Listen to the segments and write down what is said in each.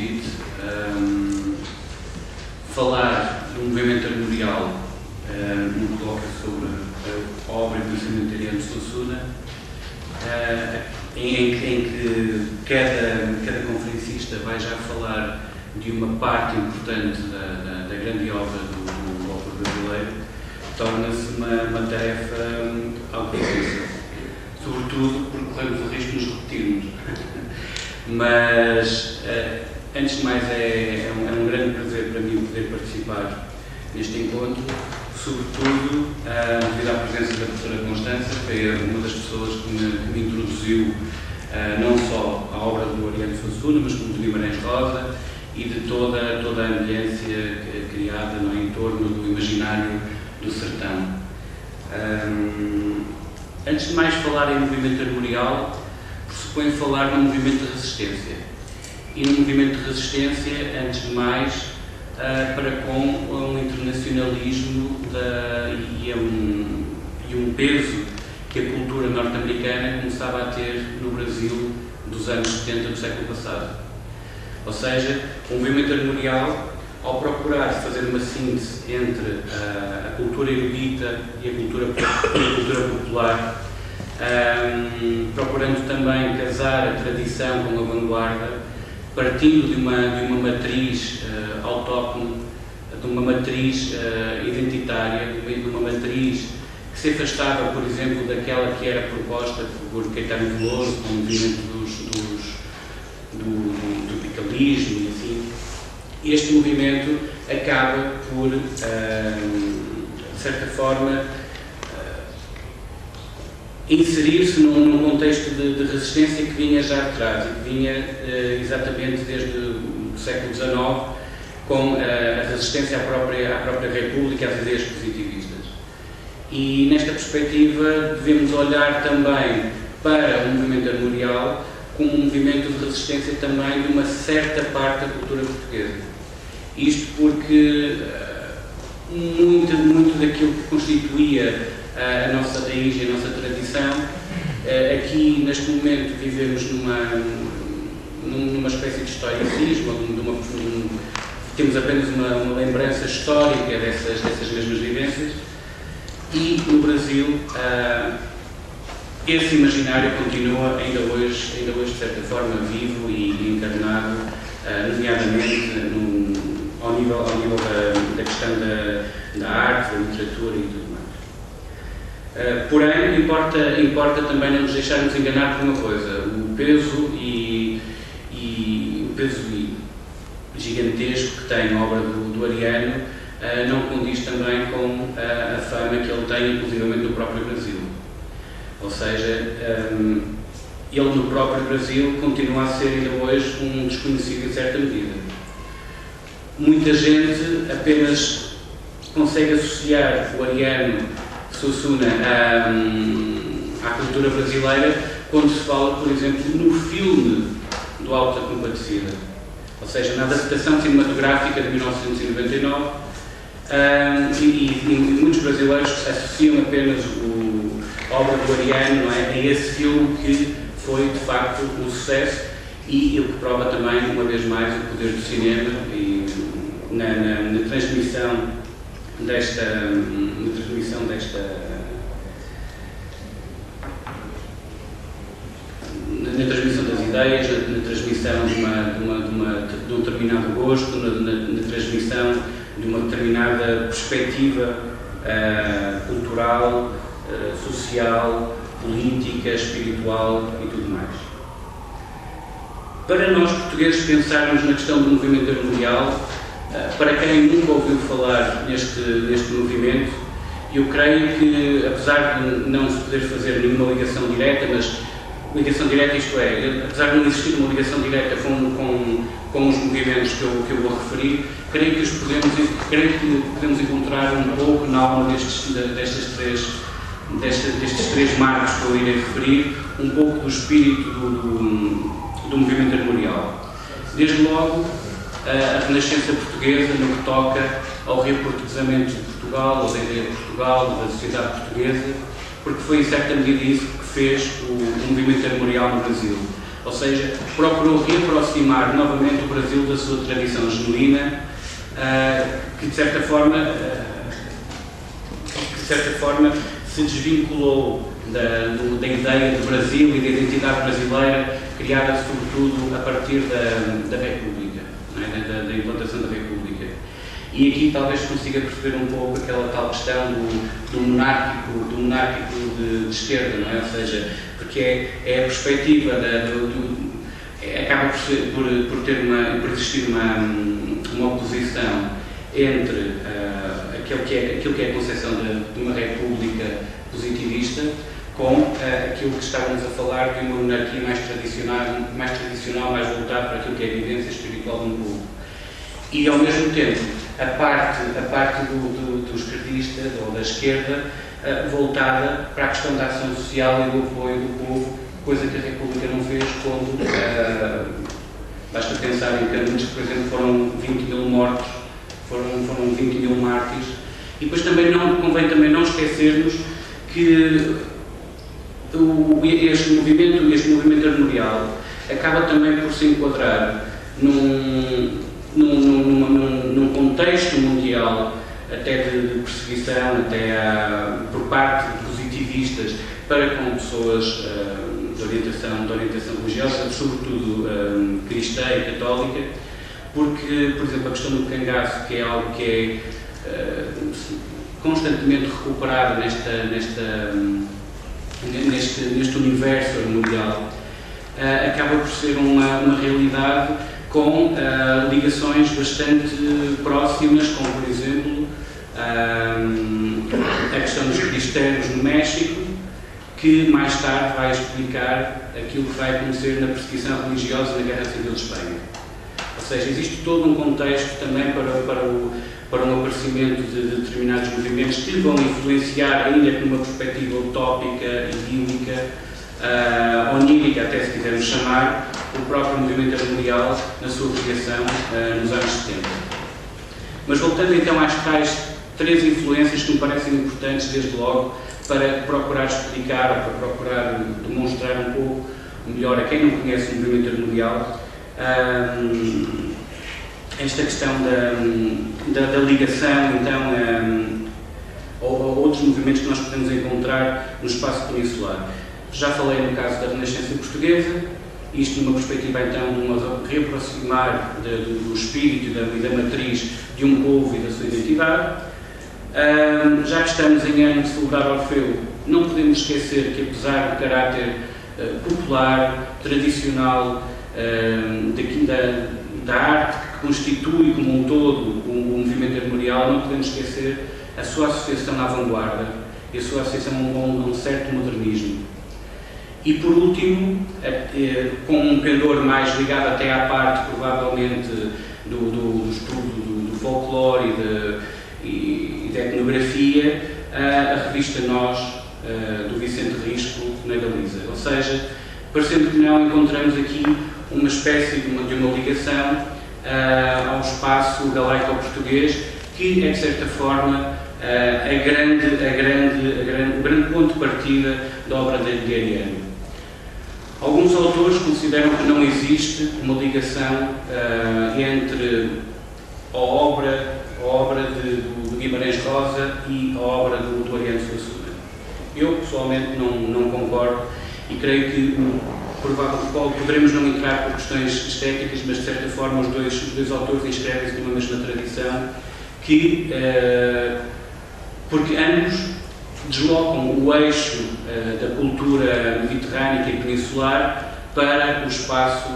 convite, falar do movimento armorial num colóquio sobre a obra e o pensamento ariano de Suassuna, em que cada conferencista vai já falar de uma parte importante da grande obra do autor brasileiro, torna-se uma tarefa algo difícil, sobretudo porque corremos o risco de nos repetirmos. Mas, antes de mais, é um grande prazer para mim poder participar neste encontro, sobretudo devido à presença da professora Constança, que foi uma das pessoas que me introduziu não só à obra do Ariano de Suassuna, mas como de Guimarães Rosa e de toda a ambiência criada em torno do imaginário do sertão. Antes de mais falar em movimento armorial, pressupõe falar num movimento de resistência. E num movimento de resistência, antes de mais, para com um internacionalismo e um peso que a cultura norte-americana começava a ter no Brasil dos anos 70 do século passado. Ou seja, o movimento armorial, ao procurar fazer uma síntese entre a cultura erudita e a cultura popular, procurando também casar a tradição com a vanguarda, partindo de uma matriz autóctone, de uma matriz identitária, de uma matriz que se afastava, por exemplo, daquela que era proposta por Caetano Veloso, com o movimento do picalismo e assim. Este movimento acaba por, de certa forma, inserir-se num contexto de resistência que vinha já de trás e que vinha exatamente desde o século XIX, com a resistência à própria República e às ideias positivistas. E nesta perspectiva devemos olhar também para o movimento armorial como um movimento de resistência também de uma certa parte da cultura portuguesa. Isto porque muito daquilo que constituía a nossa raiz e a nossa tradição, aqui neste momento vivemos numa espécie de historicismo, temos apenas uma lembrança histórica dessas mesmas vivências, e no Brasil esse imaginário continua ainda hoje de certa forma vivo e encarnado, nomeadamente ao nível da questão da arte, da literatura e tudo mais. Porém, importa também não nos deixarmos enganar por uma coisa: o peso gigantesco que tem a obra do Ariano não condiz também com a fama que ele tem, inclusivamente no próprio Brasil. Ou seja, ele no próprio Brasil continua a ser ainda hoje um desconhecido em certa medida. Muita gente apenas consegue associar o Ariano de Suassuna à cultura brasileira quando se fala, por exemplo, no filme do Auto da Compadecida, ou seja, na adaptação cinematográfica de 1999, e muitos brasileiros associam apenas a obra do Ariano, não é, a esse filme que foi de facto um sucesso, e o que prova também, uma vez mais, o poder do cinema e na transmissão das ideias, na transmissão de um determinado gosto, na transmissão de uma determinada perspectiva cultural, social, política, espiritual e tudo mais. Para nós portugueses pensarmos na questão do movimento armorial, para quem nunca ouviu falar neste movimento, eu creio que, apesar de não se poder fazer nenhuma ligação direta, mas ligação direta, isto é, apesar de não existir uma ligação direta com os movimentos que eu vou referir, creio que podemos encontrar um pouco na alma destes três marcos que eu irei referir, um pouco do espírito do movimento armorial. Desde logo, a Renascença portuguesa, no que toca ao reportuguesamento de Portugal, ou da ideia de Portugal, da sociedade portuguesa, porque foi em certa medida isso que fez o movimento armorial no Brasil. ou seja, procurou reaproximar novamente o Brasil da sua tradição genuína, que de certa forma se desvinculou da ideia do Brasil e da identidade brasileira, criada sobretudo a partir da República, não é? da implantação da República. E aqui talvez consiga perceber um pouco aquela tal questão do monárquico de esquerda, não é? Ou seja, porque é a perspectiva acaba por existir uma oposição entre aquilo que é a concepção de uma república positivista com aquilo que estávamos a falar de uma monarquia mais tradicional, mais voltada para aquilo que é a vivência espiritual de um povo. E ao mesmo tempo, a parte do esquerdista ou da esquerda voltada para a questão da ação social e do apoio do povo, coisa que a República não fez quando basta pensar em Canudos, que, por exemplo, foram 20 mil mortos, foram 20 mil mártires. E depois também convém também não esquecermos que este movimento armorial acaba também por se enquadrar num contexto mundial até de perseguição, por parte de positivistas para com pessoas de orientação religiosa, sobretudo cristã e católica, porque, por exemplo, a questão do cangaço, que é algo que é constantemente recuperado neste universo armorial, acaba por ser uma realidade com ligações bastante próximas, como, por exemplo, a questão dos cristãos no México, que mais tarde vai explicar aquilo que vai acontecer na perseguição religiosa na Guerra Civil de Espanha. Ou seja, existe todo um contexto também para um aparecimento de determinados movimentos que vão influenciar, ainda que numa perspectiva utópica, idílica, onírica, até se quisermos chamar, o próprio movimento armorial na sua criação nos anos 70. Mas voltando então às tais 3 influências que me parecem importantes desde logo para procurar explicar, ou para procurar demonstrar um pouco melhor a quem não conhece o movimento armorial, esta questão da ligação então a outros movimentos que nós podemos encontrar no espaço peninsular. Já falei no caso da Renascença Portuguesa, isto numa perspectiva então de reaproximar do espírito e da matriz de um povo e da sua identidade. Já que estamos em ano de celebrar Orfeu, não podemos esquecer que, apesar do caráter popular, tradicional, da arte que constitui como um todo o movimento armorial, não podemos esquecer a sua associação à vanguarda e a sua associação a um certo modernismo. E, por último, com um pendor mais ligado até à parte, provavelmente, do estudo do folclore e da etnografia, a revista Nós, do Vicente Risco, na Galiza. Ou seja, parecendo que não, encontramos aqui uma espécie de uma ligação ao espaço galaico-português, que é, de certa forma, o grande ponto de partida da obra de Ariano. Alguns autores consideram que não existe uma ligação entre a obra de Guimarães Rosa e a obra do Ariano Suassuna. Eu, pessoalmente, não concordo e creio que poderemos não entrar por questões estéticas, mas, de certa forma, os dois autores inscrevem-se numa mesma tradição porque ambos deslocam o eixo da cultura mediterrânica e peninsular para o espaço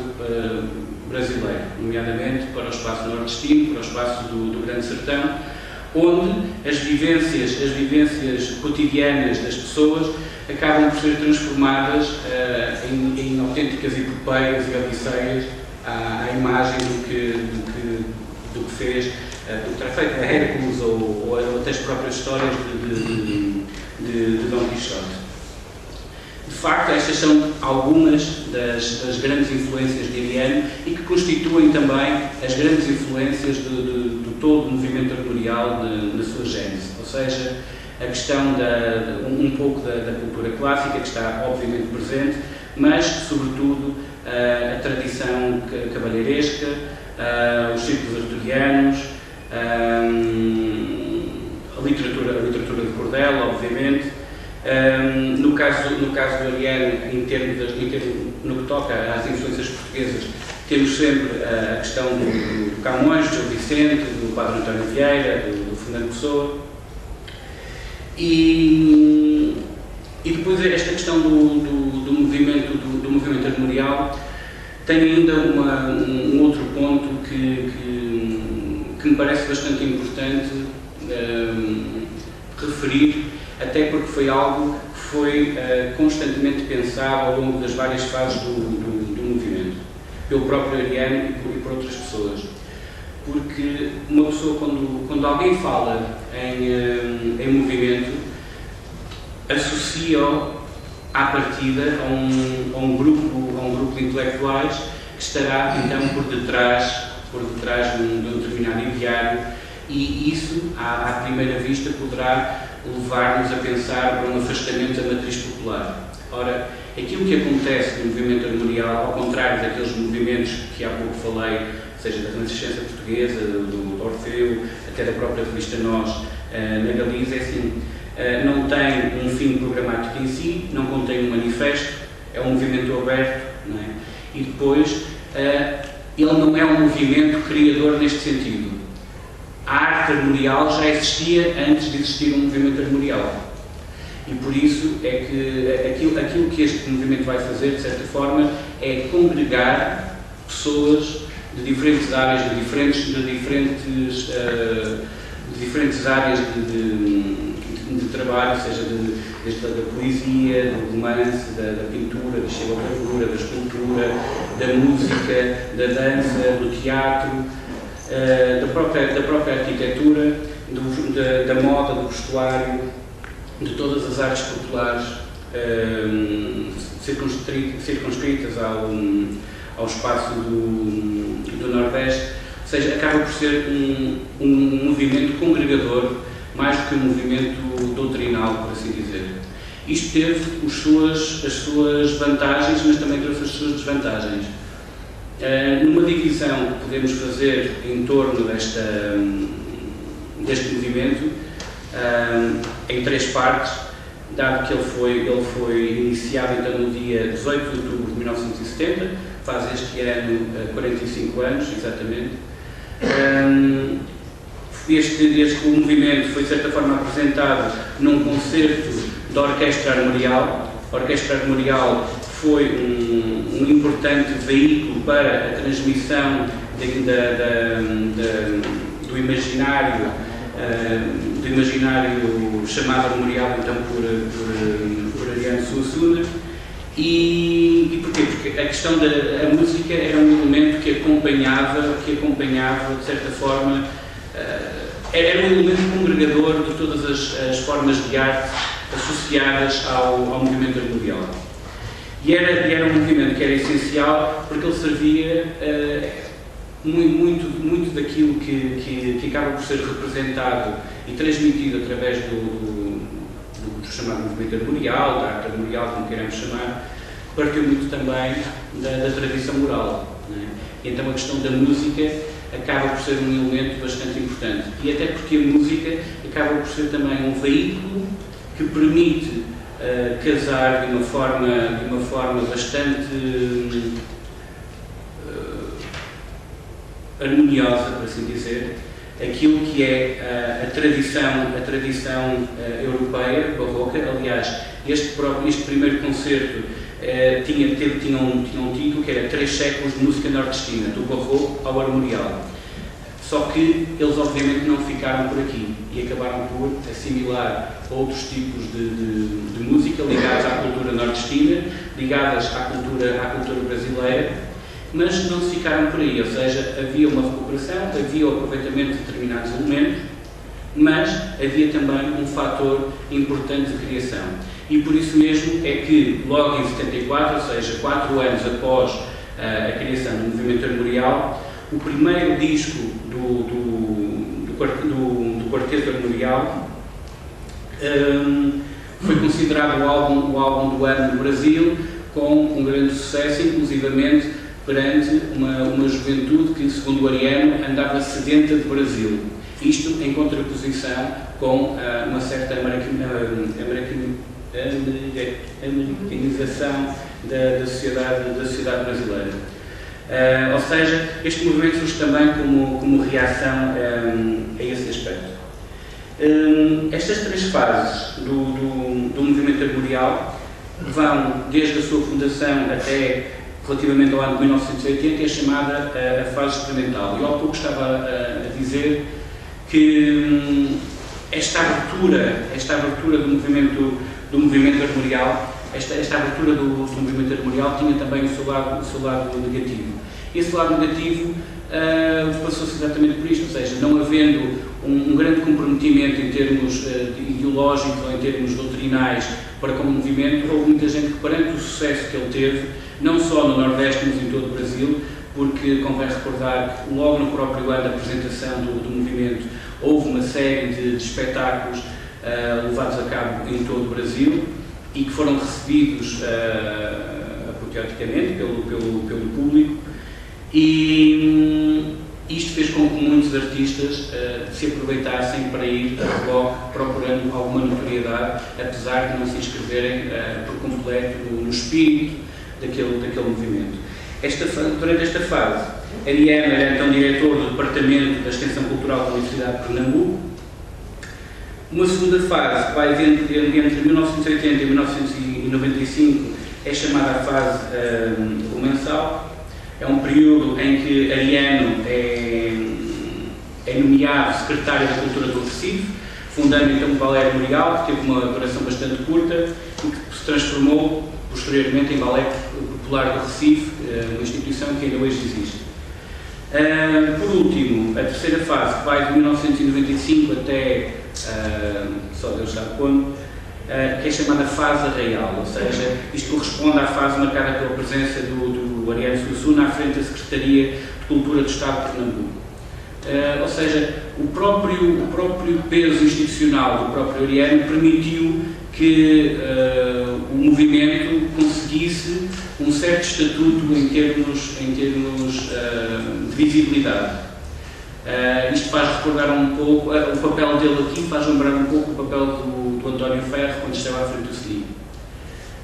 brasileiro, nomeadamente para o espaço nordestino, para o espaço do Grande Sertão, onde as vivências cotidianas das pessoas acabam por ser transformadas em autênticas epopeias e odisseias à imagem do que fez, do que terá feito a Hércules ou até as próprias histórias de Dom Quixote. De facto, estas são algumas das grandes influências de Ariano e que constituem também as grandes influências do todo o movimento armorial na sua gênese. Ou seja, a questão um pouco da cultura clássica, que está obviamente presente, mas, sobretudo, a tradição cavalheiresca, os círculos arturianos, a literatura de cordel, obviamente. No caso do Ariano, no que toca às influências portuguesas, temos sempre a questão do Camões, do Gil Vicente, do Padre António Vieira, do Fernando Pessoa. E depois esta questão do movimento armorial tem ainda um outro ponto que me parece bastante importante referir, até porque foi algo que foi constantemente pensado ao longo das várias fases do movimento, pelo próprio Ariano e por outras pessoas. Porque uma pessoa, quando alguém fala em movimento, associa-o à partida a um grupo de intelectuais que estará então por detrás de um determinado ideário, e isso, à primeira vista, poderá levar-nos a pensar para um afastamento da matriz popular. Ora, aquilo que acontece no movimento armorial, ao contrário daqueles movimentos que há pouco falei, seja da Renascença Portuguesa, do Orfeu, até da própria revista Nós, na Galiza, é assim, não tem um fim programático em si, não contém um manifesto, é um movimento aberto, não é? E depois, ele não é um movimento criador neste sentido. A arte armorial já existia antes de existir um movimento armorial. E por isso é que aquilo que este movimento vai fazer, de certa forma, é congregar pessoas de diferentes áreas, de diferentes áreas de trabalho, seja da poesia, do romance, da pintura, da xilogravura, da escultura, da música, da dança, do teatro, da própria arquitetura, da moda, do vestuário, de todas as artes populares circunscritas ao espaço do Nordeste. Ou seja, acaba por ser um movimento congregador mais do que um movimento doutrinal, por assim dizer. Isto teve as suas vantagens, mas também trouxe as suas desvantagens. Numa divisão que podemos fazer em torno deste movimento, em três partes, dado que ele foi iniciado então no dia 18 de outubro de 1970, faz este ano 45 anos, exatamente. Este movimento foi de certa forma apresentado num concerto da Orquestra Armorial. A Orquestra Armorial foi um importante veículo para a transmissão do imaginário chamado armorial então por Ariano Suassuna. E porquê? Porque a questão da música era um elemento que acompanhava de certa forma, era um elemento congregador de todas as formas de arte associadas ao movimento armorial. E era um movimento que era essencial porque ele servia muito daquilo que acaba por ser representado e transmitido através do chamado movimento armorial, da arte armorial, como queremos chamar, partiu muito também da tradição oral, não é? E então a questão da música acaba por ser um elemento bastante importante. E até porque a música acaba por ser também um veículo que permite casar de uma forma bastante harmoniosa, por assim dizer, aquilo que é a tradição europeia, barroca. Aliás, este primeiro concerto tinha um título que era 3 séculos de música nordestina, do barroco ao armorial. Só que eles obviamente não ficaram por aqui e acabaram por assimilar outros tipos de música ligados à cultura nordestina, ligadas à cultura brasileira, mas não se ficaram por aí, ou seja, havia uma recuperação, havia o aproveitamento de determinados elementos, mas havia também um fator importante de criação. E por isso mesmo é que, logo em 74, ou seja, 4 anos após a criação do movimento armorial, o primeiro disco do Quarteto Armorial foi considerado o álbum do ano no Brasil, com um grande sucesso, inclusivamente perante uma juventude que, segundo o Ariano, andava sedenta de Brasil. Isto em contraposição com uma certa americanização da sociedade brasileira. Ou seja, este movimento surge também como reação a esse aspecto. Estas três fases do movimento armorial vão desde a sua fundação até relativamente ao ano de 1980, é chamada a fase experimental. Eu há pouco estava a dizer que esta abertura do movimento armorial, esta abertura do movimento armorial tinha também o seu lado negativo. Esse lado negativo passou-se exatamente por isto, ou seja, não havendo um grande comprometimento em termos ideológicos ou em termos doutrinais para com o movimento, houve muita gente que, perante o sucesso que ele teve, não só no Nordeste, mas em todo o Brasil, porque convém recordar que logo no próprio ano da apresentação do movimento houve uma série de espetáculos levados a cabo em todo o Brasil e que foram recebidos apoteoticamente pelo público, e isto fez com que muitos artistas se aproveitassem para ir a reboque procurando alguma notoriedade, apesar de não se inscreverem por completo no espírito daquele movimento. Durante esta fase, Ariano era então diretor do Departamento da Extensão Cultural da Universidade de Pernambuco. Uma segunda fase, que vai entre 1980 e 1995, é chamada a fase comensal. É um período em que Ariano é nomeado secretário da Cultura do Recife, fundando então o Balé Armorial, que teve uma duração bastante curta e que se transformou posteriormente em Balé Popular do Recife, uma instituição que ainda hoje existe. Por último, a terceira fase, que vai de 1995 até só Deus sabe quando, que é chamada fase real, ou seja, isto corresponde à fase marcada pela presença do Ariano Suassuna à frente da Secretaria de Cultura do Estado de Pernambuco. Ou seja, o próprio peso institucional do próprio Ariano permitiu que o movimento conseguisse um certo estatuto em termos de visibilidade. Isto faz recordar um pouco, o papel dele aqui faz lembrar um pouco o papel do António Ferro quando estava à frente do CNI.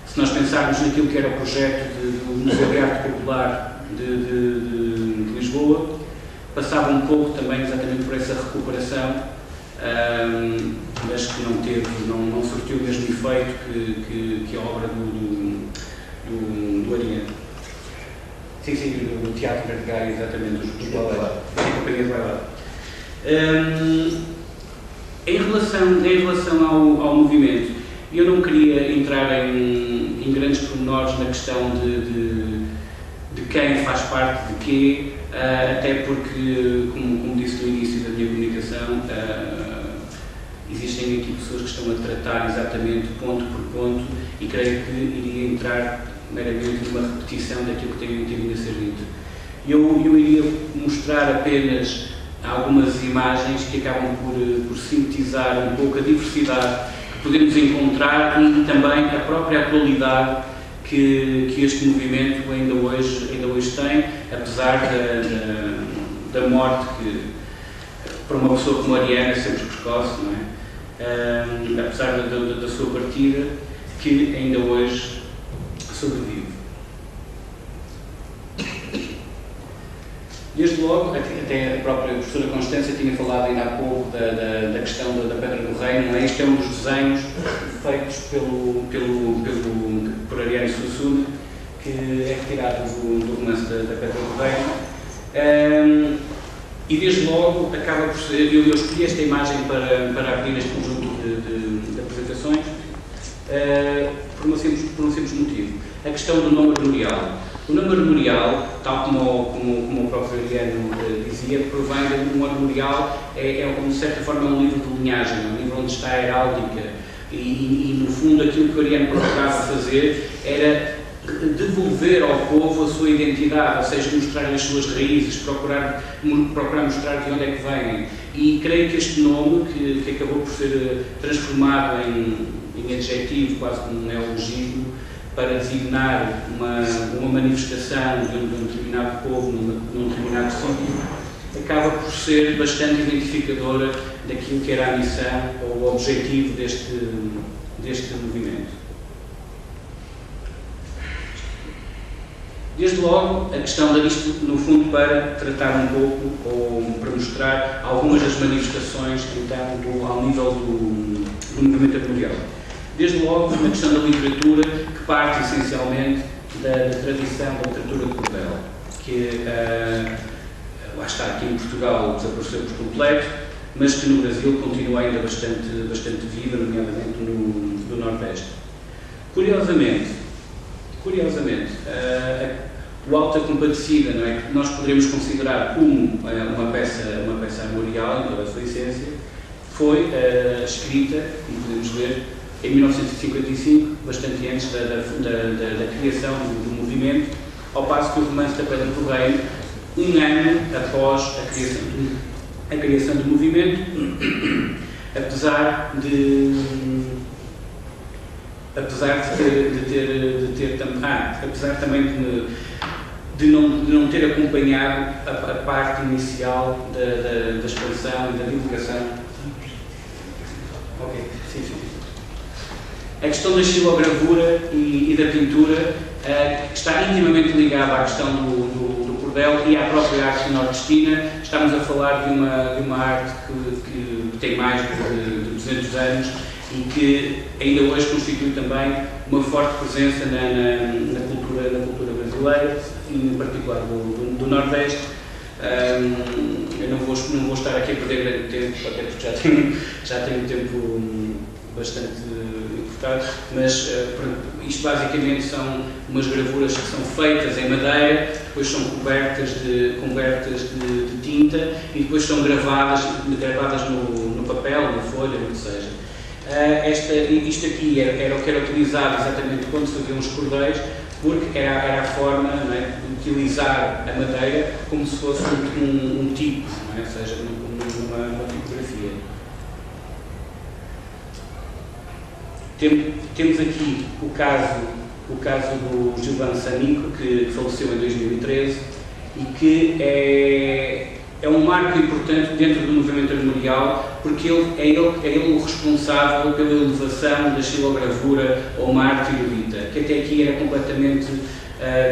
Se nós pensarmos naquilo que era o projeto do Museu de Arte Popular de Lisboa, passava um pouco também exatamente por essa recuperação, mas que não surtiu o mesmo efeito que a obra do Ariano. Sim, do Teatro Vertigário, exatamente, dos balés, da Companhia de Bailado. Em relação ao movimento, eu não queria entrar em grandes pormenores na questão de quem faz parte de quê, até porque, como disse no início da minha comunicação, existem aqui pessoas que estão a tratar exatamente ponto por ponto e creio que iria entrar meramente numa repetição daquilo que tem vindo a ser dito. Eu iria mostrar apenas algumas imagens que acabam por sintetizar um pouco a diversidade que podemos encontrar e também a própria atualidade que este movimento ainda hoje tem, apesar da morte que, para uma pessoa como a Ariana, é sempre precoce, não é? Apesar da sua partida, que ainda hoje sobrevive. Desde logo, até a própria professora Constância tinha falado ainda há pouco da questão da Pedra do Reino, não é? Este é um dos desenhos feitos por Ariano Suassuna, que é retirado do romance da Pedra do Reino. E desde logo acaba por ser, eu escolhi esta imagem para abrir este conjunto de apresentações por um simples motivo. A questão do nome armorial. O nome armorial, tal como o próprio Ariano dizia, provém de um armorial, de certa forma, um livro de linhagem, um livro onde está a heráldica. E no fundo, aquilo que o Ariano procurava fazer era devolver ao povo a sua identidade, ou seja, mostrar as suas raízes, procurar mostrar de onde é que vêm. E creio que este nome, que acabou por ser transformado em adjetivo, quase como um neologismo, para designar uma manifestação de um determinado povo num determinado sítio, acaba por ser bastante identificadora daquilo que era a missão ou o objetivo deste movimento. Desde logo, a questão disto, no fundo, para tratar um pouco, ou para mostrar algumas das manifestações, então, ao nível do movimento armorial. Desde logo, na questão da literatura, que parte essencialmente da tradição da literatura de cordel, que lá está, aqui em Portugal desapareceu por completo, mas que no Brasil continua ainda bastante viva, nomeadamente no Nordeste. Curiosamente, o Alta Compadecida, não é, que nós poderemos considerar como uma peça armorial, em toda a sua essência, foi escrita, como podemos ver, em 1955, bastante antes da criação do movimento, ao passo que o Romance da Pedra do Reino, um ano após a criação do movimento, apesar de também de não ter acompanhado a parte inicial da expansão e da divulgação. Ok, sim. A questão da xilogravura e da pintura está intimamente ligada à questão do cordel e à própria arte nordestina. Estamos a falar de uma arte que tem mais de 200 anos e que ainda hoje constitui também uma forte presença na cultura brasileira, em particular do Nordeste. Eu não vou estar aqui a perder grande tempo, até porque já tenho tempo bastante encurtado, mas isto basicamente são umas gravuras que são feitas em madeira, depois são cobertas de tinta e depois são gravadas no papel, na folha, o que seja. Isto aqui era o que era utilizado exatamente quando se faziam os cordéis, porque era a forma, não é, de utilizar a madeira como se fosse um tipo, não é? Ou seja, uma tipografia. Temos aqui o caso do Gilvan Sanico, que faleceu em 2013 e que é um marco importante dentro do movimento armorial, porque é ele o responsável pela elevação da xilogravura ao uma arte erudita, que até aqui era completamente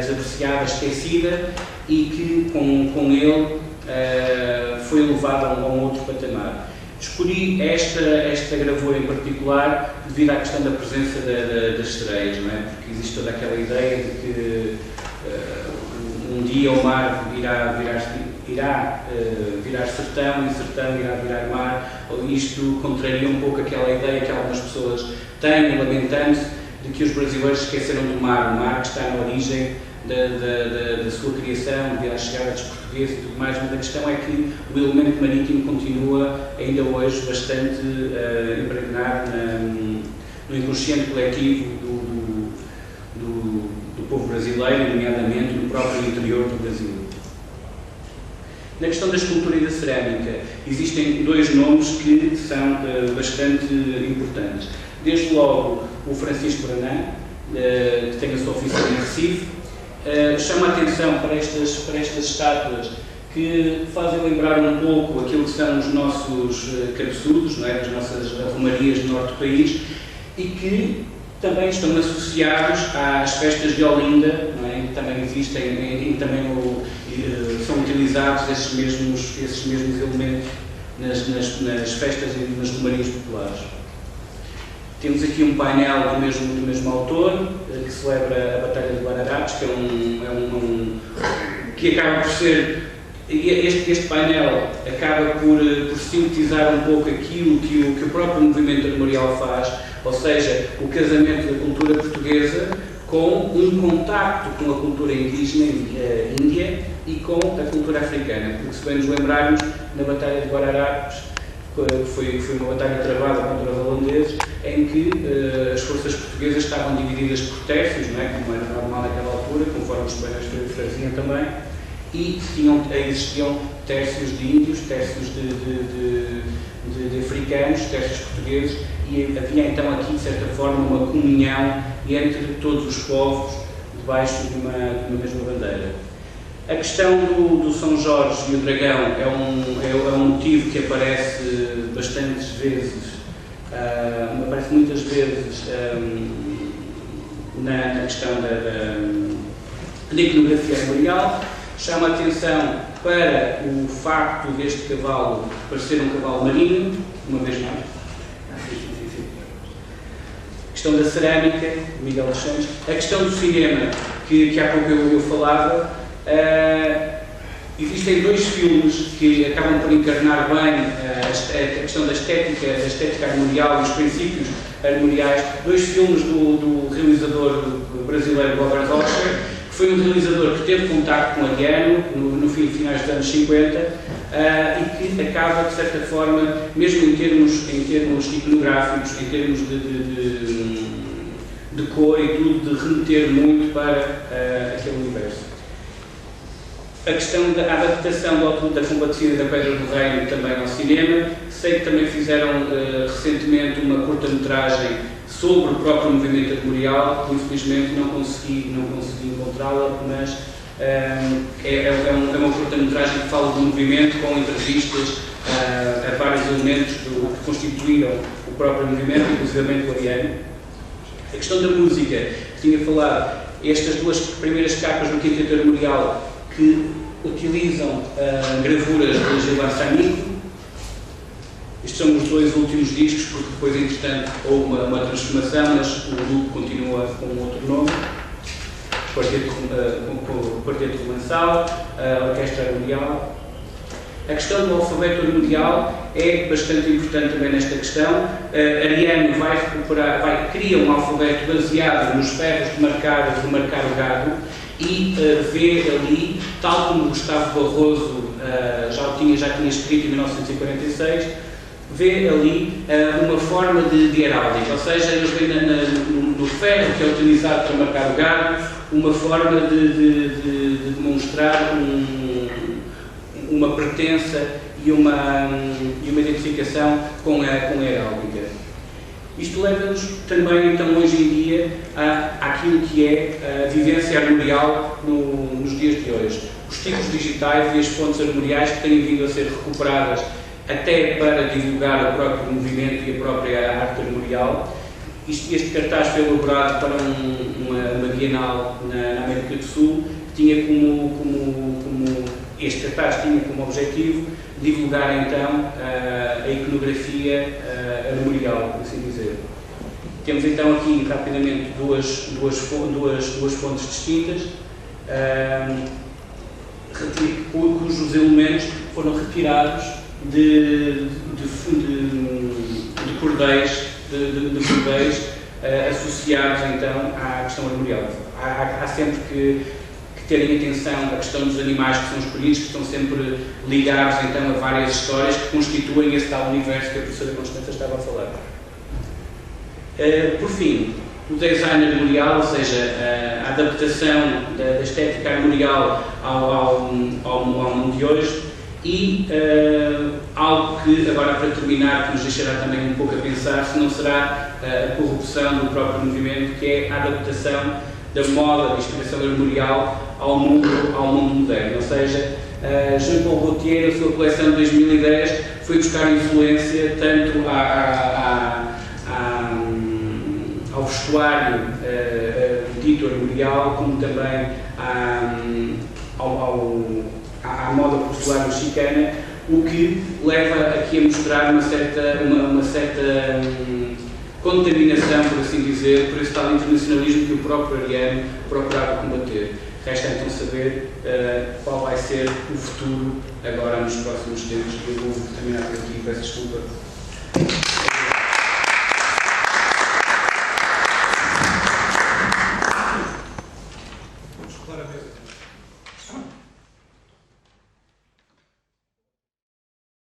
desapreciada, esquecida, e que com ele foi elevada a um outro patamar. Escolhi esta gravura em particular devido à questão da presença das sereias, não é? Porque existe toda aquela ideia de que um dia o mar irá virar sertão e sertão irá virar mar. Isto contraria um pouco aquela ideia que algumas pessoas têm, lamentando-se, de que os brasileiros esqueceram do mar, o mar que está na origem da sua criação, de à chegada dos portugueses e tudo mais, mas a questão é que o elemento marítimo continua ainda hoje bastante impregnado no inconsciente coletivo do povo brasileiro, nomeadamente no próprio interior do Brasil. Na questão da escultura e da cerâmica, existem dois nomes que são bastante importantes. Desde logo, o Francisco Branã, que tem a sua oficina em Recife, chama a atenção para estas estátuas que fazem lembrar um pouco aquilo que são os nossos cabeçudos, não é? As nossas romarias do norte do país, e que também estão associados às festas de Olinda, não é? Que também existem e também são utilizados esses mesmos elementos nas festas e nas romarias populares. Temos aqui um painel do mesmo autor, que celebra a Batalha de Guararapes, que acaba por ser... Este painel acaba por sintetizar um pouco aquilo que o próprio movimento armorial faz, ou seja, o casamento da cultura portuguesa com um contacto com a cultura indígena índia e com a cultura africana. Porque, se bem nos lembrarmos, na Batalha de Guararapes, que foi uma batalha travada contra os holandeses, em que as forças portuguesas estavam divididas por tercios, não é? Como era normal naquela altura, conforme os espanhóis faziam também, e existiam tercios de índios, tercios de africanos, tercios portugueses, e havia então aqui, de certa forma, uma comunhão entre todos os povos debaixo de uma mesma bandeira. A questão do São Jorge e o dragão é um motivo que aparece bastantes vezes, aparece muitas vezes na questão da iconografia armorial. Chama a atenção para o facto deste cavalo parecer um cavalo marinho, uma vez mais. A questão da cerâmica, Miguel dos Santos. A questão do cinema, que há pouco eu falava. Existem dois filmes que acabam por encarnar bem a questão da estética armorial e os princípios armoriais. Dois filmes do realizador brasileiro Robert Rocha, que foi um realizador que teve contacto com Ariano no finais dos anos 50 e que acaba, de certa forma, mesmo em termos iconográficos, em termos de cor e tudo, de remeter muito para aquele universo. A questão da adaptação do Alto da Combatida da Pedra do Reino também ao cinema. Sei que também fizeram recentemente uma curta-metragem sobre o próprio movimento armorial, que infelizmente não consegui encontrá-la, mas é uma curta-metragem que fala do movimento com entrevistas a vários elementos que constituíram o próprio movimento, inclusive o Ariano. A questão da música, que tinha falado, estas duas primeiras capas do Quinteto Armorial que utilizam gravuras de Gilberto Sanico. Estes são os dois últimos discos, porque depois, entretanto, houve uma transformação, mas o grupo continua com outro nome. O Quarteto Romançal, a Orquestra Armorial. A questão do alfabeto armorial é bastante importante também nesta questão. Ariano cria um alfabeto baseado nos ferros de marcar o gado e vê ali, tal como Gustavo Barroso já tinha escrito em 1946, vê ali uma forma de heráldica, ou seja, eles veem no ferro que é utilizado para marcar o gado uma forma de demonstrar uma pertença e uma identificação com a heráldica. Isto leva-nos também, então, hoje em dia, àquilo que é a vivência armorial nos dias de hoje. Os tipos digitais e as fontes armoriais que têm vindo a ser recuperadas até para divulgar o próprio movimento e a própria arte armorial. Este cartaz foi elaborado para uma Bienal na América do Sul, que tinha este cartaz tinha como objetivo divulgar então a iconografia armorial, por assim dizer. Temos então aqui rapidamente duas fontes distintas, cujos elementos foram retirados de cordéis associados então à questão armorial. Há sempre que terem atenção à questão dos animais que são escolhidos, que estão sempre ligados então a várias histórias que constituem esse tal universo que a professora Constança estava a falar. Por fim, o design armorial, ou seja, a adaptação da estética armorial ao mundo de hoje, e algo que, agora para terminar, que nos deixará também um pouco a pensar, se não será a corrupção do próprio movimento, que é a adaptação da moda, da inspiração armorial ao mundo moderno. Ou seja, Jean-Paul Gaultier, na sua coleção de 2010, foi buscar influência tanto ao vestuário dito armorial, como também à moda popular mexicana, o que leva aqui a mostrar uma certa contaminação, por assim dizer, por esse tal internacionalismo que o próprio Ariano procurava combater. Resta então saber qual vai ser o futuro agora nos próximos tempos. Eu vou terminar por aqui, peço desculpa.